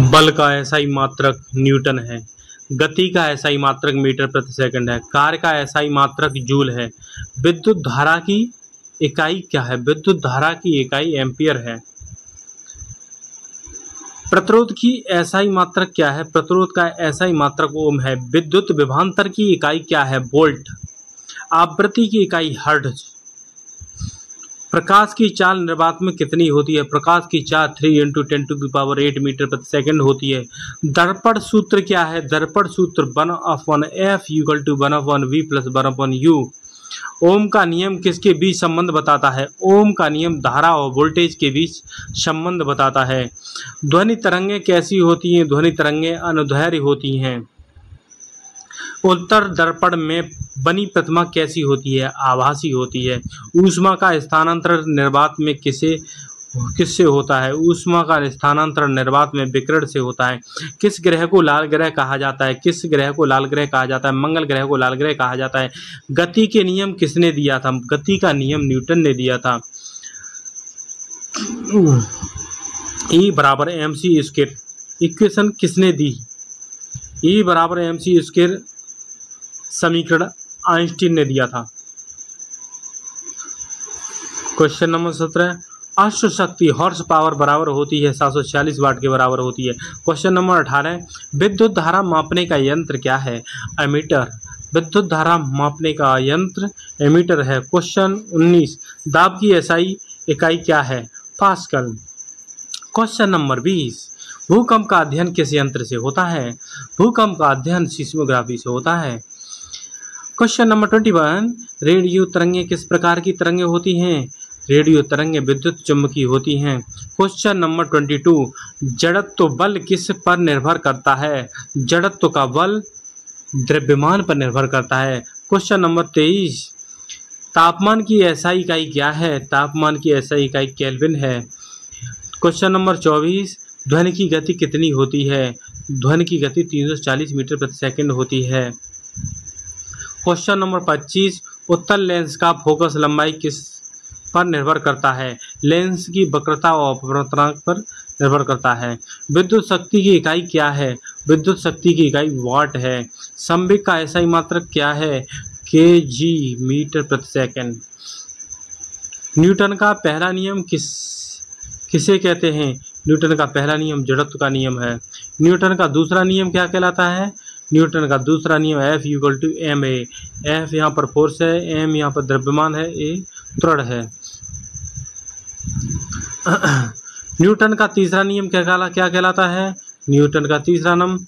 बल का एसआई मात्रक न्यूटन है। गति का एसआई मात्रक मीटर प्रति सेकंड है। कार्य का एसआई मात्रक जूल है। विद्युत धारा की इकाई क्या है? विद्युत धारा की इकाई एम्पियर है। प्रतिरोध की एसआई मात्रक क्या है? प्रतिरोध का एसआई मात्रक ओम है। विद्युत विभवांतर की इकाई क्या है? वोल्ट। आवृत्ति की इकाई हर्ट्ज। प्रकाश की चाल निर्वात में कितनी होती है? प्रकाश की चाल 3 × 10⁸ मीटर प्रति सेकंड होती है। दर्पण सूत्र क्या है? दर्पण सूत्र 1/f = 1/v + 1/u। ओम का नियम किसके बीच संबंध बताता है? ओम का नियम धारा और वोल्टेज के बीच संबंध बताता है। ध्वनि तरंगें कैसी होती हैं? ध्वनि तरंगें अनुदैर्घ्य होती हैं। उत्तर दर्पण में बनी प्रतिमा कैसी होती है? आभासी होती है। ऊष्मा का स्थानांतरण निर्वात में किससे होता है? ऊष्मा का स्थानांतरण निर्वात में विकिरण से होता है। किस ग्रह को लाल ग्रह कहा जाता है? किस ग्रह को लाल ग्रह कहा जाता है? मंगल ग्रह को लाल ग्रह कहा जाता है। गति के नियम किसने दिया था? गति का नियम न्यूटन ने दिया था। E = mc² इक्वेशन किसने दी? E = mc² समीकरण आइंस्टीन ने दिया था। क्वेश्चन नंबर 17, अश्व शक्ति हॉर्स पावर बराबर होती है 746 वाट के बराबर होती है। क्वेश्चन नंबर 18, विद्युत धारा मापने का यंत्र क्या है? एमीटर। विद्युत धारा मापने का यंत्र एमीटर है। क्वेश्चन 19, दाब की एसआई इकाई क्या है? पास्कल। क्वेश्चन नंबर 20, भूकंप का अध्ययन किस यंत्र से होता है? भूकंप का अध्ययन सीस्मोग्राफी से होता है। क्वेश्चन नंबर 21, रेडियो तरंगें किस प्रकार की तरंगें होती हैं? रेडियो तरंगें विद्युत चुम्बकीय होती हैं। क्वेश्चन नंबर 22, जड़त्व बल किस पर निर्भर करता है? जड़त्व का बल द्रव्यमान पर निर्भर करता है। क्वेश्चन नंबर 23, तापमान की एसआई इकाई क्या है? तापमान की एसआई इकाई केल्विन है। क्वेश्चन नंबर 24, ध्वनि की गति कितनी होती है? ध्वनि की गति 340 मीटर प्रति सेकंड होती है। क्वेश्चन नंबर 25, उत्तल लेंस का फोकस लंबाई किस पर निर्भर करता है? लेंस की वक्रता और अपवर्तनांक पर निर्भर करता है। विद्युत शक्ति की इकाई क्या है? विद्युत शक्ति की इकाई वाट है। संवेग का एसआई मात्रक क्या है? kg मीटर प्रति सेकंड। न्यूटन का पहला नियम किसे कहते हैं? न्यूटन का पहला नियम जड़त्व का नियम है। न्यूटन का दूसरा नियम क्या कहलाता है? न्यूटन का दूसरा नियम F = ma। F यहाँ पर फोर्स है, m यहाँ पर द्रव्यमान है, a त्वरण है। न्यूटन का तीसरा नियम क्या कहलाता है? न्यूटन का तीसरा नियम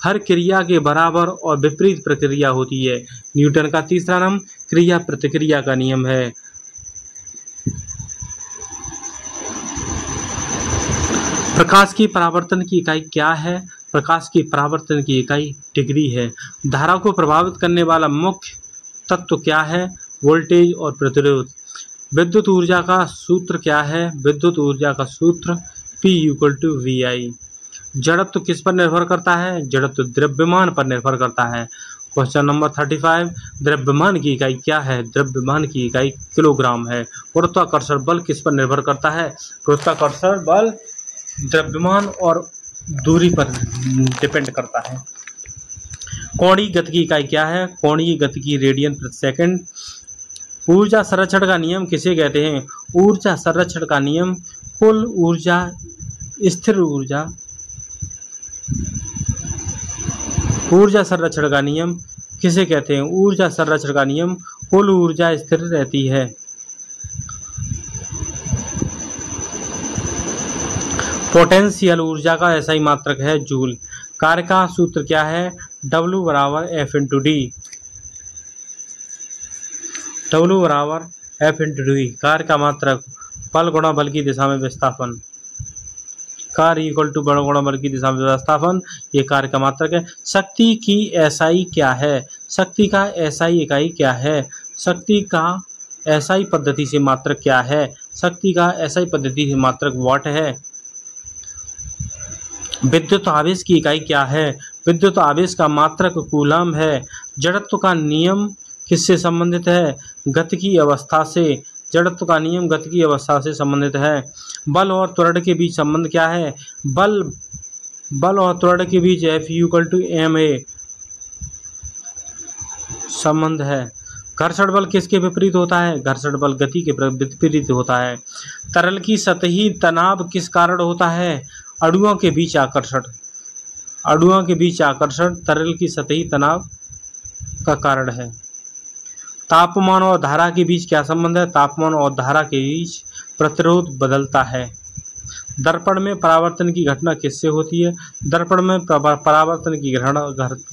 हर क्रिया के बराबर और विपरीत प्रक्रिया होती है। न्यूटन का तीसरा नियम क्रिया प्रतिक्रिया का नियम है। प्रकाश की परावर्तन की इकाई क्या है? प्रकाश की परावर्तन की इकाई डिग्री है। धारा को प्रभावित करने वाला मुख्य तत्व क्या है? वोल्टेज और प्रतिरोध। विद्युत ऊर्जा का सूत्र क्या है? विद्युत ऊर्जा का सूत्र P = VI। जड़त्व किस पर निर्भर करता है? जड़त्व द्रव्यमान पर निर्भर करता है। क्वेश्चन नंबर 35, द्रव्यमान की इकाई क्या है? द्रव्यमान की इकाई किलोग्राम है। गुरुत्वाकर्षण बल किस पर निर्भर करता है? गुरुत्वाकर्षण बल द्रव्यमान और दूरी पर डिपेंड करता है। कोणीय गति की इकाई क्या है? कोणीय गति की रेडियन प्रति सेकंड। ऊर्जा संरक्षण का नियम किसे कहते हैं? ऊर्जा संरक्षण का नियम कुल ऊर्जा स्थिर ऊर्जा। ऊर्जा संरक्षण का नियम किसे कहते हैं? ऊर्जा संरक्षण का नियम कुल ऊर्जा स्थिर रहती है। पोटेंशियल ऊर्जा का एसआई मात्रक है जूल। कार्य का सूत्र क्या है? W = F × D। W = F × D। कार्य का मात्रक बल गुणा बल की दिशा में विस्थापन। कार्य = बल गुणा बल की दिशा में विस्थापन, ये कार्य का मात्रक है। शक्ति की एसआई क्या है? शक्ति का एसआई इकाई क्या है? शक्ति का एसआई पद्धति से मात्रक क्या है? शक्ति का एसआई पद्धति से मात्रक वाट है। विद्युत आवेश की इकाई क्या है? विद्युत आवेश का मात्रक कूलम है। जड़त्व का नियम किससे संबंधित है? गतिकी अवस्था से। जड़त्व का नियम गतिकी अवस्था से संबंधित है। बल और त्वरण के बीच संबंध क्या है? बल बल और त्वरण के बीच F=ma संबंध है। घर्षण बल किसके विपरीत होता है? घर्षण बल गति के विपरीत होता है। तरल की सतही तनाव किस कारण होता है? अणुओं के बीच आकर्षण। अणुओं के बीच आकर्षण तरल की सतही तनाव का कारण है। तापमान और धारा के बीच क्या संबंध है? तापमान और धारा के बीच प्रतिरोध बदलता है। दर्पण में परावर्तन की घटना किससे होती है? दर्पण में परावर्तन की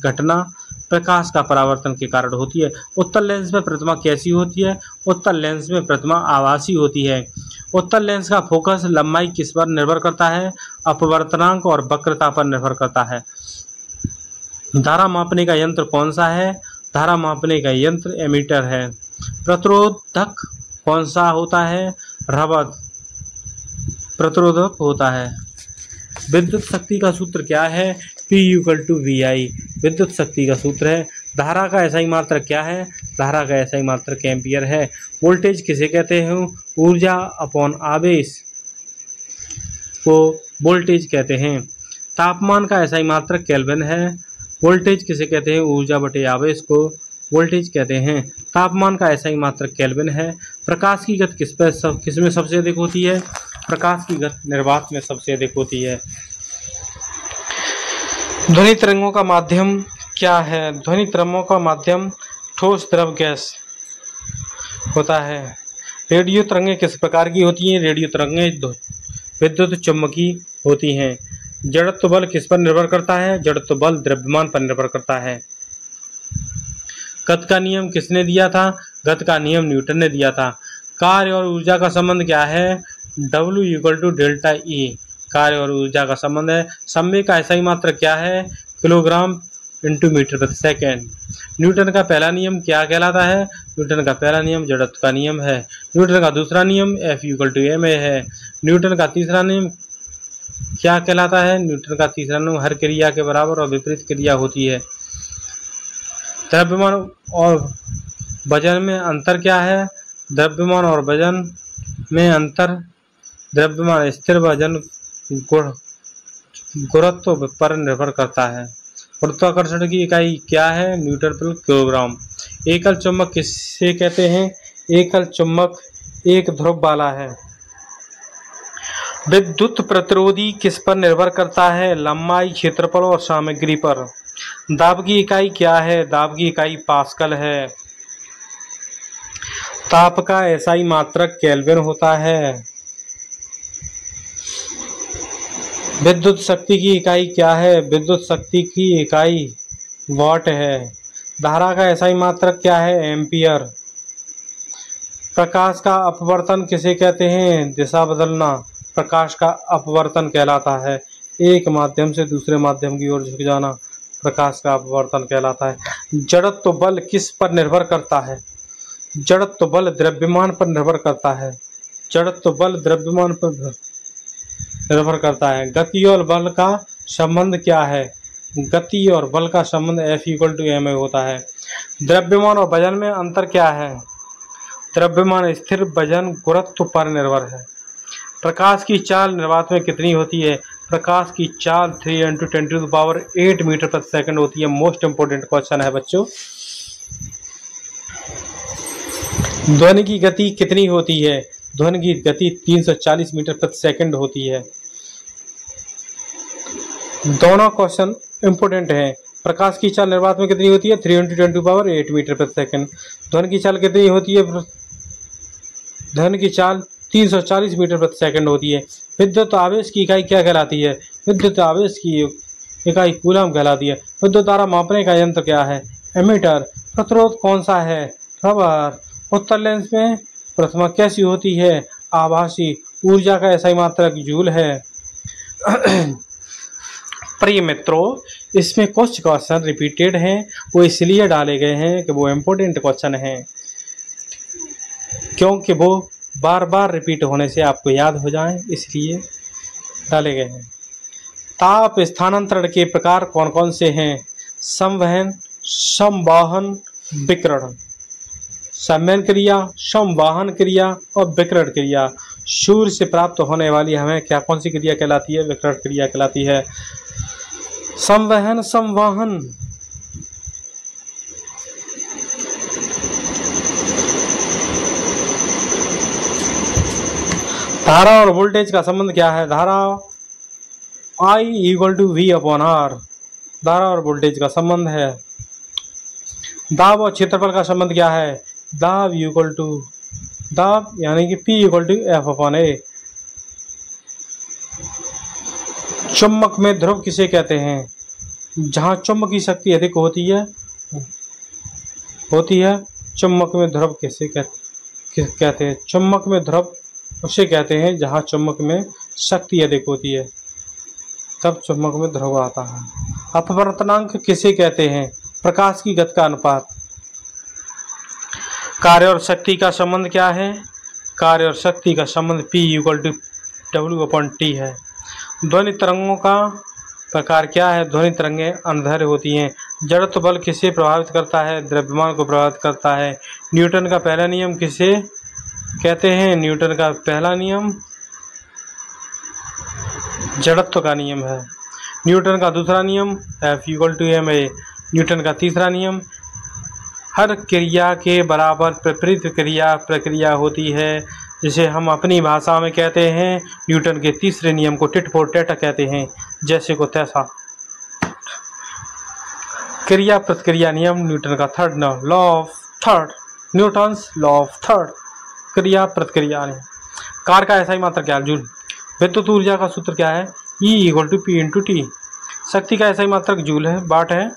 घटना प्रकाश का परावर्तन के कारण होती है। उत्तल लेंस में प्रतिमा कैसी होती है? उत्तल लेंस में प्रतिमा आभासी होती है। उत्तल लेंस का फोकस लंबाई किस पर निर्भर करता है? अपवर्तनांक और वक्रता पर निर्भर करता है। धारा मापने का यंत्र कौन सा है? धारा मापने का यंत्र एमीटर है। प्रतिरोधक कौन सा होता है? रबर प्रतिरोधक होता है। विद्युत शक्ति का सूत्र क्या है? P=VI विद्युत शक्ति का सूत्र है। धारा का एसआई मात्रक क्या है? धारा का एसआई मात्रक एम्पियर है। वोल्टेज किसे कहते हैं? ऊर्जा अपॉन आवेश को वोल्टेज कहते हैं। तापमान का एसआई मात्रक केल्विन है। वोल्टेज किसे कहते हैं? ऊर्जा बटे आवेश को वोल्टेज कहते हैं। तापमान का एसआई मात्रक केल्विन है। प्रकाश की गति किसमें सबसे अधिक होती है? प्रकाश की गति निर्वात में सबसे अधिक होती है। ध्वनि तरंगों का माध्यम क्या है? ध्वनि तरंगों का माध्यम ठोस द्रव गैस होता है। रेडियो तरंगें किस प्रकार की होती हैं? रेडियो तरंगें विद्युत चुम्बकीय होती हैं। जड़त्व बल किस पर निर्भर करता है? जड़त्व बल द्रव्यमान पर निर्भर करता है। गति का नियम किसने दिया था? गति का नियम न्यूटन ने दिया था। कार्य और ऊर्जा का संबंध क्या है? W=ΔE कार्य और ऊर्जा का संबंध है। संवेग का एसआई मात्रक क्या है? किलोग्राम × मीटर प्रति सेकेंड। न्यूटन का पहला नियम क्या कहलाता है? न्यूटन का पहला नियम जड़त्व का नियम है। न्यूटन का दूसरा नियम F=ma है। न्यूटन का तीसरा नियम क्या कहलाता है? न्यूटन का तीसरा नियम हर क्रिया के बराबर और विपरीत क्रिया होती है। द्रव्यमान और वजन में अंतर क्या है? द्रव्यमान और वजन में अंतर द्रव्यमान स्थिर वजन गुरुत्व पर निर्भर करता है। गुरुत्वाकर्षण की इकाई क्या है? न्यूटन प्रति किलोग्राम। एकल चुंबक किसे कहते हैं? एकल चुंबक एक ध्रुव वाला है। विद्युत प्रतिरोधी किस पर निर्भर करता है? लंबाई, क्षेत्रफल और सामग्री पर। दाब की इकाई क्या है? दाब की इकाई पास्कल है। ताप का एसआई मात्रक केल्विन होता है। विद्युत शक्ति की इकाई क्या है? विद्युत शक्ति की इकाई वाट है। धारा का एसआई मात्रक क्या है? एम्पियर। प्रकाश का अपवर्तन किसे कहते हैं? दिशा बदलना प्रकाश का अपवर्तन कहलाता है। एक माध्यम से दूसरे माध्यम की ओर झुक जाना प्रकाश का अपवर्तन कहलाता है। जड़त्व बल किस पर निर्भर करता है? जड़त्व बल द्रव्यमान पर निर्भर करता है। जड़त्व बल द्रव्यमान पर निर्भर करता है। गति और बल का संबंध क्या है? गति और बल का संबंध F=ma होता है। द्रव्यमान और वजन में अंतर क्या है? द्रव्यमान स्थिर, वजन गुरुत्व पर निर्भर है। प्रकाश की चाल निर्वात में कितनी होती है? प्रकाश की चाल 3 × 10⁸ मीटर प्रति सेकंड होती है। मोस्ट इंपोर्टेंट क्वेश्चन है बच्चों। ध्वनि की गति कितनी होती है? ध्वनि की गति 340 मीटर प्रति सेकंड होती है। दोनों क्वेश्चन इंपोर्टेंट हैं। प्रकाश की चाल निर्वात में कितनी होती है? 3 × 10⁸ मीटर प्रति सेकंड। ध्वनि की चाल कितनी होती है? ध्वनि की चाल 340 मीटर प्रति सेकंड होती है। विद्युत आवेश की इकाई क्या कहलाती है? विद्युत आवेश की इकाई कूलम कहलाती है। विद्युत धारा मापने का यंत्र क्या है? एमीटर। प्रतिरोध कौन सा है? रबर। उत्तल लेंस में प्रतिमा कैसी होती है? आभासी। ऊर्जा का एसआई मात्रक जूल है। प्रिय मित्रों, इसमें कुछ क्वेश्चन रिपीटेड हैं, वो इसलिए डाले गए हैं कि वो इम्पोर्टेंट क्वेश्चन हैं, क्योंकि वो बार बार रिपीट होने से आपको याद हो जाएं, इसलिए डाले गए हैं। ताप स्थानांतरण के प्रकार कौन कौन से हैं? संवहन, संवाहन, विकिरण। संवहन क्रिया, संवाहन क्रिया और विकिरण क्रिया। सूर्य से प्राप्त होने वाली हमें क्या कौन सी क्रिया कहलाती है? विकिरण क्रिया कहलाती है। संवहन, संवाहन। धारा और वोल्टेज का संबंध क्या है? धारा I = V/R, धारा और वोल्टेज का संबंध है। दाब और क्षेत्रफल का संबंध क्या है? दाब यानी कि P = F/A। चुंबक में ध्रुव किसे कहते हैं? जहाँ चुंबकीय शक्ति अधिक होती है चुंबक में ध्रुव किसे कहते हैं? चुंबक में ध्रुव उसे कहते हैं जहाँ चुंबक में शक्ति अधिक होती है, तब चुंबक में ध्रुव आता है। अपवर्तनांक किसे कहते हैं? प्रकाश की गति का अनुपात। कार्य और शक्ति का संबंध क्या है? कार्य और शक्ति का संबंध P = W/T है। ध्वनि तरंगों का प्रकार क्या है? ध्वनि तरंगें अनुदैर्ध्य होती हैं। जड़त्व बल किसे प्रभावित करता है? द्रव्यमान को प्रभावित करता है। न्यूटन का पहला नियम किसे कहते हैं? न्यूटन का पहला नियम जड़त्व का नियम है। न्यूटन का दूसरा नियम F = ma। न्यूटन का तीसरा नियम हर क्रिया के बराबर विपरीत प्रक्रिया होती है, जिसे हम अपनी भाषा में कहते हैं। न्यूटन के तीसरे नियम को टिट फॉर टैट कहते हैं, जैसे को तैसा। क्रिया प्रतिक्रिया नियम न्यूटन का न्यूटन्स लॉ ऑफ थर्ड, क्रिया प्रतिक्रिया नियम। कार का ऐसा ही मात्रक क्या है? जूल। विद्युत ऊर्जा का सूत्र क्या है? E = P × T। शक्ति का ऐसा ही मात्रक जूल है, वाट है।